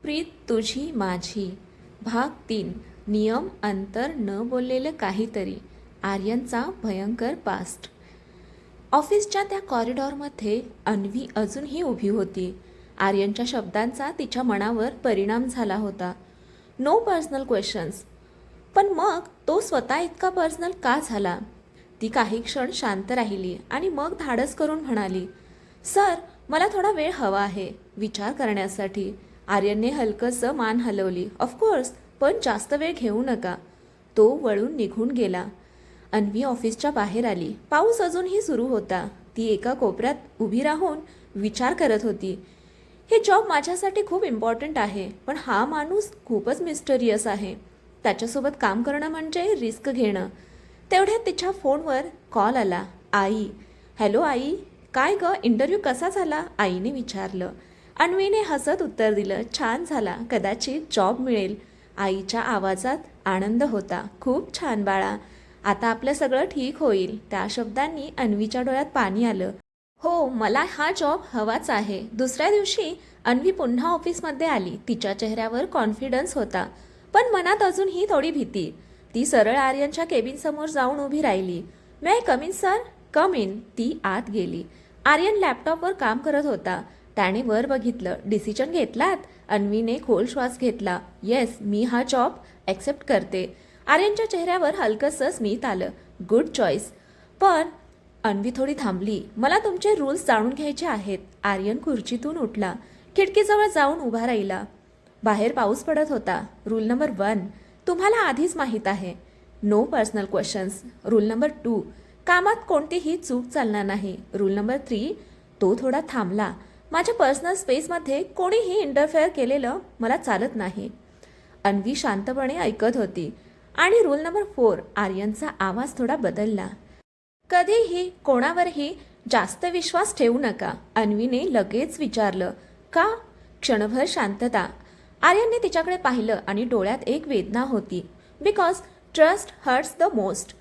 प्रीत तुझी माझी भाग 3 नियम अंतर न बोललेलं काहीतरी आर्यनचा भयंकर पास्ट. ऑफिसच्या त्या कॉरिडॉरमध्ये अन्वी अजूनही उभी होती. आर्यनच्या शब्दांचा तिच्या मनावर परिणाम झाला होता. No personal questions. पण मग तो स्वतः इतका पर्सनल का झाला? ती काही क्षण शांत राहिली आणि मग धाडस करून म्हणाली, सर मला थोडा वेळ हवा आहे विचार करण्यासाठी. आर्यनने हलकंसं मान हलवली. ऑफकोर्स, पण जास्त वेळ घेऊ नका. तो वळून निघून गेला. अन्वी ऑफिसच्या बाहेर आली. पाऊस अजूनही सुरू होता. ती एका कोपऱ्यात उभी राहून विचार करत होती. हे जॉब माझ्यासाठी खूप इम्पॉर्टंट आहे, पण हा माणूस खूपच मिस्टरियस आहे. त्याच्यासोबत काम करणं म्हणजे रिस्क घेणं. तेवढ्यात तिच्या फोनवर कॉल आला. आई. हॅलो आई. काय ग, इंटरव्ह्यू कसा झाला? आईने विचारलं. अन्वीने हसत उत्तर दिलं, छान झाला, कदाचित जॉब मिळेल. आईच्या आवाजात आनंद होता. खूप छान बाळा, आता आपलं सगळं ठीक होईल. त्या शब्दांनी अन्वीच्या डोळ्यात पाणी आलं. हो, मला हा जॉब हवाच आहे. दुसऱ्या दिवशी अन्वी पुन्हा ऑफिसमध्ये आली. तिच्या चेहऱ्यावर कॉन्फिडन्स होता, पण मनात अजूनही थोडी भीती. ती सरळ आर्यनच्या केबिनसमोर जाऊन उभी राहिली. May I come in sir? Come in. ती आत गेली. आर्यन लॅपटॉपवर काम करत होता. त्याने वर बघितलं. डिसिजन घेतलात? अन्वीने खोल श्वास घेतला. येस, मी हा जॉब ॲक्सेप्ट करते. आर्यनच्या चेहऱ्यावर हलकंसं स्मित आलं. Good choice. पण अन्वी थोडी थांबली. मला तुमचे रूल्स जाणून घ्यायचे आहेत. आर्यन खुर्चीतून उठला. खिडकीजवळ जाऊन उभा राहिला. बाहेर पाऊस पडत होता. रूल नंबर 1 तुम्हाला आधीच माहीत आहे. No personal questions. Rule number 2 कामात कोणतीही चूक चालणार नाही. रूल नंबर 3 तो थोडा थांबला. माझ्या पर्सनल स्पेसमध्ये कोणीही इंटरफेअर केलेलं मला चालत नाही. अन्वी शांतपणे ऐकत होती. आणि रूल नंबर 4 आर्यनचा आवाज थोडा बदलला. कधीही कोणावरही जास्त विश्वास ठेवू नका. अन्वीने लगेच विचारलं, का? क्षणभर शांतता. आर्यनने तिच्याकडे पाहिलं आणि डोळ्यात एक वेदना होती. Because trust hertz the most.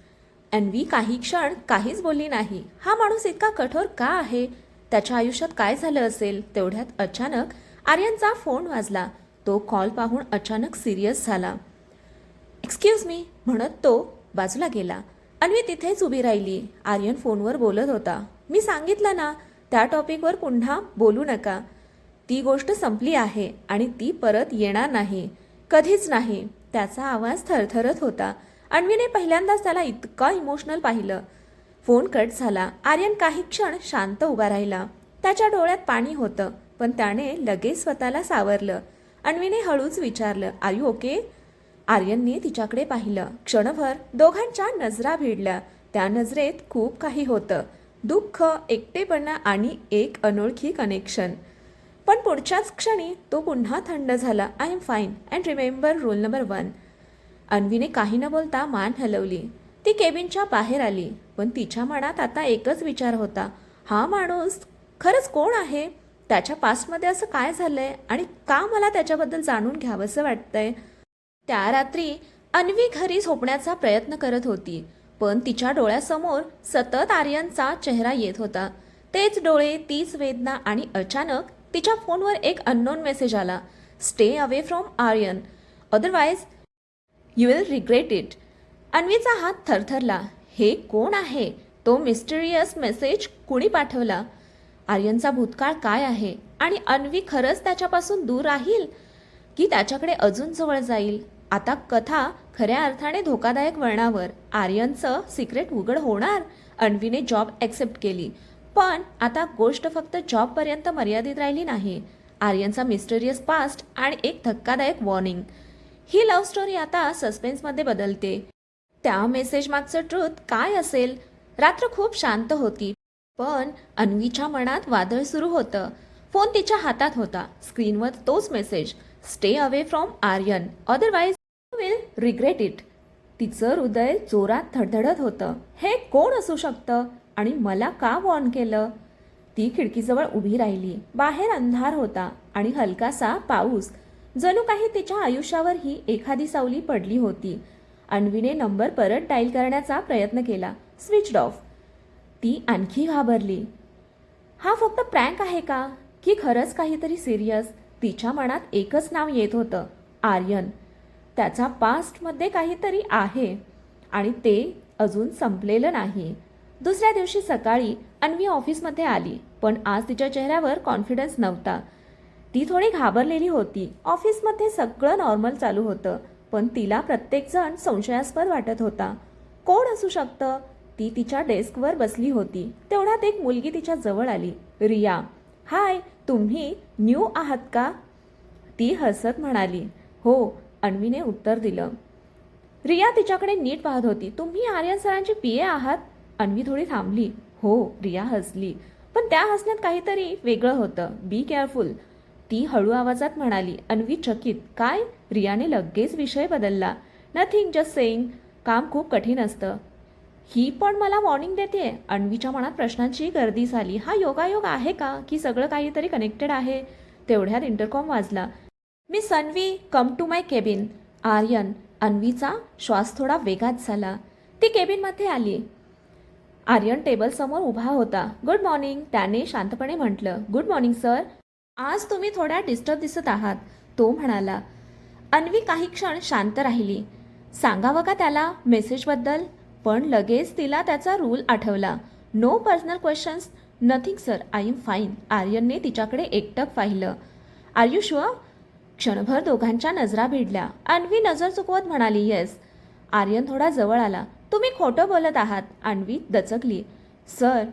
Anvi काही क्षण काहीच बोलली नाही. हा माणूस इतका कठोर का आहे? त्याच्या आयुष्यात काय झालं असेल? तेवढ्यात अचानक आर्यनचा फोन वाजला. तो कॉल पाहून अचानक सिरियस झाला. एक्सक्यूज मी म्हणत तो बाजूला गेला. अन्वी तिथेच उभी राहिली. आर्यन फोनवर बोलत होता. मी सांगितलं ना, त्या टॉपिकवर पुन्हा बोलू नका. ती गोष्ट संपली आहे आणि ती परत येणार नाही. कधीच नाही. त्याचा आवाज थरथरत होता. अन्वीने पहिल्यांदाच त्याला इतका इमोशनल पाहिलं. फोन कट झाला. आर्यन काही क्षण शांत उभा राहिला. त्याच्या डोळ्यात पाणी होतं, पण त्याने लगेच स्वतःला सावरलं. अन्वीने हळूच विचारलं, आर यू ओके? आर्यनने तिच्याकडे पाहिलं. क्षणभर दोघांच्या नजरा भिडल्या. त्या नजरेत खूप काही होतं. दुःख, एकटेपणा आणि एक अनोळखी कनेक्शन. पण पुढच्याच क्षणी तो पुन्हा थंड झाला. I am fine and remember rule number 1. अन्वीने काही न बोलता मान हलवली. ती केबिनच्या बाहेर आली. पण तिच्या मनात आता एकच विचार होता. हा माणूस खरंच कोण आहे? त्याच्या पास्टमध्ये असं काय झालंय आणि का मला त्याच्याबद्दल जाणून घ्यावंसं वाटतंय? त्या रात्री अन्वी घरी झोपण्याचा प्रयत्न करत होती, पण तिच्या डोळ्यासमोर सतत आर्यनचा चेहरा येत होता. तेच डोळे, तीच वेदना आणि अचानक तिच्या फोनवर एक अननोन मेसेज आला. Stay away from Aryan, otherwise you will regret it. अन्वीचा हात थरथरला. हे कोण आहे? तो मिस्टिरियस मेसेज कुणी पाठवला? आर्यनचा भूतकाळ काय आहे? आणि अन्वी खरंच त्याच्यापासून दूर राहील की त्याच्याकडे अजून जवळ जाईल? आता कथा खऱ्या अर्थाने धोकादायक वळणावर. आर्यनचं सिक्रेट उघड होणार. अन्वीने जॉब ॲक्सेप्ट केली, पण आता गोष्ट फक्त जॉबपर्यंत मर्यादित राहिली नाही. आर्यनचा मिस्टरियस पास्ट आणि एक धक्कादायक वॉर्निंग. ही लव्ह स्टोरी आता सस्पेन्समध्ये बदलते. त्या मेसेज मागचं ट्रूथ काय असेल? रात्र खूप शांत होती, पण अन्वीच्या मनात वादळ सुरू होतं. फोन तिच्या हातात होता. स्क्रीनवर तोच message, stay away from Aryan, otherwise you will regret it. तिचं हृदय जोरात धडधडत होतं. हे कोण असू शकतं आणि मला का वॉर्न केलं? ती खिडकीजवळ उभी राहिली. बाहेर अंधार होता आणि हलकासा पाऊस. जणू काही तिच्या आयुष्यावर ही एखादी सावली पडली होती. अन्वीने नंबर परत डायल करण्याचा प्रयत्न केला. Switched off. ती आणखी घाबरली. हा फक्त प्रँक आहे का, की खरंच काहीतरी सिरियस? तिच्या मनात एकच नाव येत होतं, आर्यन. त्याचा पास्टमध्ये काहीतरी आहे आणि ते अजून संपलेलं नाही. दुसऱ्या दिवशी सकाळी अन्वी ऑफिसमध्ये आली, पण आज तिच्या चेहऱ्यावर कॉन्फिडन्स नव्हता. ती थोडी घाबरलेली होती. ऑफिसमध्ये सगळं नॉर्मल चालू होतं, पण तिला प्रत्येकजण संशयास्पद वाटत होता. कोण असू शकतं? ती तिच्या डेस्कवर बसली होती. तेवढ्यात एक मुलगी तिच्या जवळ आली. रिया. हाय, तुम्ही न्यू आहात का? ती हसत म्हणाली. हो, अन्वीने उत्तर दिलं. रिया तिच्याकडे नीट पाहत होती. तुम्ही आर्यन सरांची पीए आहात? अन्वी थोडी थांबली. हो, रिया हसली. पण त्या हसण्यात काहीतरी वेगळं होतं. बी केअरफुल, ती हळू आवाजात म्हणाली. अन्वी चकित. काय? रियाने लगेच विषय बदलला. Nothing, just saying. काम खूप कठीण असतं. ही पण मला वॉर्निंग देते. अन्वीच्या मनात प्रश्नांची गर्दी झाली. हा योगायोग आहे का, की सगळं काहीतरी कनेक्टेड आहे? तेवढ्यात इंटरकॉम वाजला. Miss Anvi, come to my cabin. Aryan. अन्वीचा श्वास थोडा वेगात झाला. ती केबिनमध्ये आली. आर्यन टेबलसमोर उभा होता. गुड मॉर्निंग, त्याने शांतपणे म्हटलं. Good morning sir. आज तुम्ही थोड्या डिस्टर्ब दिसत आहात, तो म्हणाला. अन्वी काही क्षण शांत राहिली. सांगावं का त्याला मेसेजबद्दल? पण लगेच तिला त्याचा रूल आठवला. No personal questions. Nothing sir, I am fine. आर्यनने तिच्याकडे एकटक पाहिलं. Are you sure? क्षणभर दोघांच्या नजरा भिडल्या. अन्वी नजर चुकवत म्हणाली. येस. आर्यन थोडा जवळ आला. तुम्ही खोटं बोलत आहात. अन्वी दचकली. सर,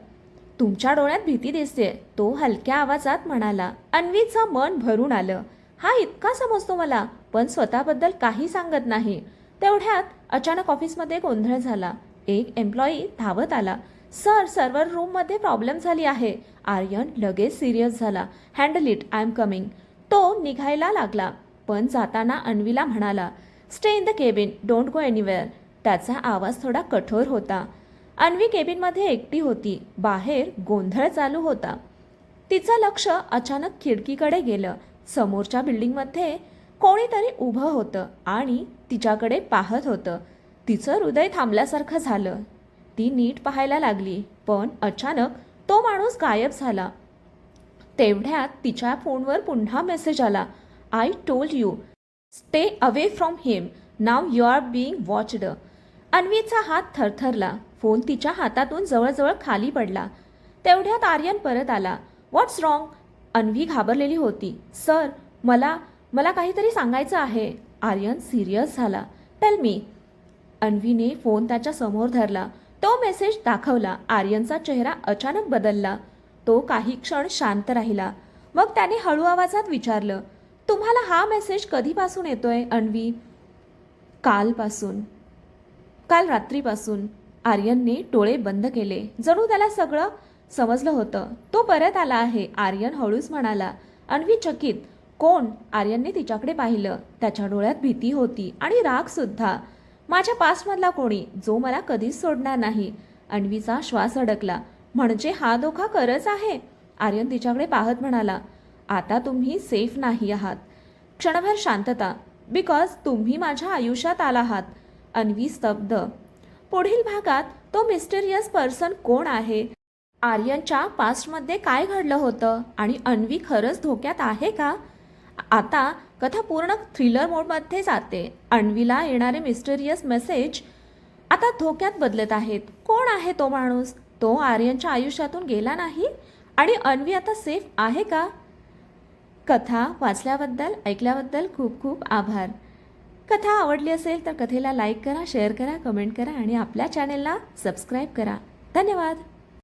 तुमच्या डोळ्यात भीती दिसते, तो हलक्या आवाजात म्हणाला. अन्वीचं मन भरून आलं. हा इतका समजतो मला, पण स्वतःबद्दल काही सांगत नाही. तेवढ्यात अचानक ऑफिसमध्ये गोंधळ झाला. एक एम्प्लॉई धावत आला. सर, सर्व्हर रूममध्ये प्रॉब्लेम झाली आहे. आर्यन लगेच सिरियस झाला. Handle it, I am coming. तो निघायला लागला, पण जाताना अन्वीला म्हणाला. Stay in the cabin, don't go anywhere. त्याचा आवाज थोडा कठोर होता. अन्वी केबिनमध्ये एकटी होती. बाहेर गोंधळ चालू होता. तिचं लक्ष अचानक खिडकीकडे गेलं. समोरच्या बिल्डिंगमध्ये कोणीतरी उभं होतं आणि तिच्याकडे पाहत होतं. तिचं हृदय थांबल्यासारखं झालं. ती नीट पाहायला लागली, पण अचानक तो माणूस गायब झाला. तेवढ्यात तिच्या फोनवर पुन्हा मेसेज आला. I told you, stay away from him. Now you are being watched. अन्वीचा हात थरथरला. फोन तिच्या हातातून जवळजवळ खाली पडला. तेवढ्यात आर्यन परत आला. व्हॉट्स रॉंग? अन्वी घाबरलेली होती. सर, मला काहीतरी सांगायचं आहे. आर्यन सिरियस झाला. Tell me. अन्वीने फोन त्याच्या समोर धरला. तो मेसेज दाखवला. आर्यनचा चेहरा अचानक बदलला. तो काही क्षण शांत राहिला. मग त्याने हळू आवाजात विचारलं. तुम्हाला हा मेसेज कधीपासून येतोय अन्वी? कालपासून. काल रात्रीपासून. आर्यनने डोळे बंद केले. जणू त्याला सगळं समजलं होतं. तो परत आला आहे, आर्यन हळूच म्हणाला. अन्वी चकित. कोण? आर्यनने तिच्याकडे पाहिलं. त्याच्या डोळ्यात भीती होती आणि राग सुद्धा. माझ्या पास्टमधला कोणी, जो मला कधीच सोडणार नाही. अन्वीचा श्वास अडकला. म्हणजे हा धोका खरंच आहे? आर्यन तिच्याकडे पाहत म्हणाला. आता तुम्ही सेफ नाही आहात. क्षणभर शांतता. बिकॉज तुम्ही माझ्या आयुष्यात आला आहात. अन्वी स्तब्ध. पुढील भागात तो मिस्टेरियस पर्सन कोण आहे? आर्यनच्या पास्टमध्ये काय घडलं होतं? आणि अन्वी खरंच धोक्यात आहे का? आता कथा पूर्ण थ्रिलर मोडमध्ये जाते. अन्वीला येणारे मिस्टेरियस मेसेज आता धोक्यात बदलत आहेत. कोण आहे तो माणूस? तो आर्यनच्या आयुष्यातून गेला नाही आणि अन्वी आता सेफ आहे का? कथा वाचल्याबद्दल, ऐकल्याबद्दल खूप खूप आभार. कथा आवडली असेल तर कथेला लाईक करा, शेअर करा, कमेंट करा आणि आपल्या चॅनेलला सबस्क्राईब करा. धन्यवाद.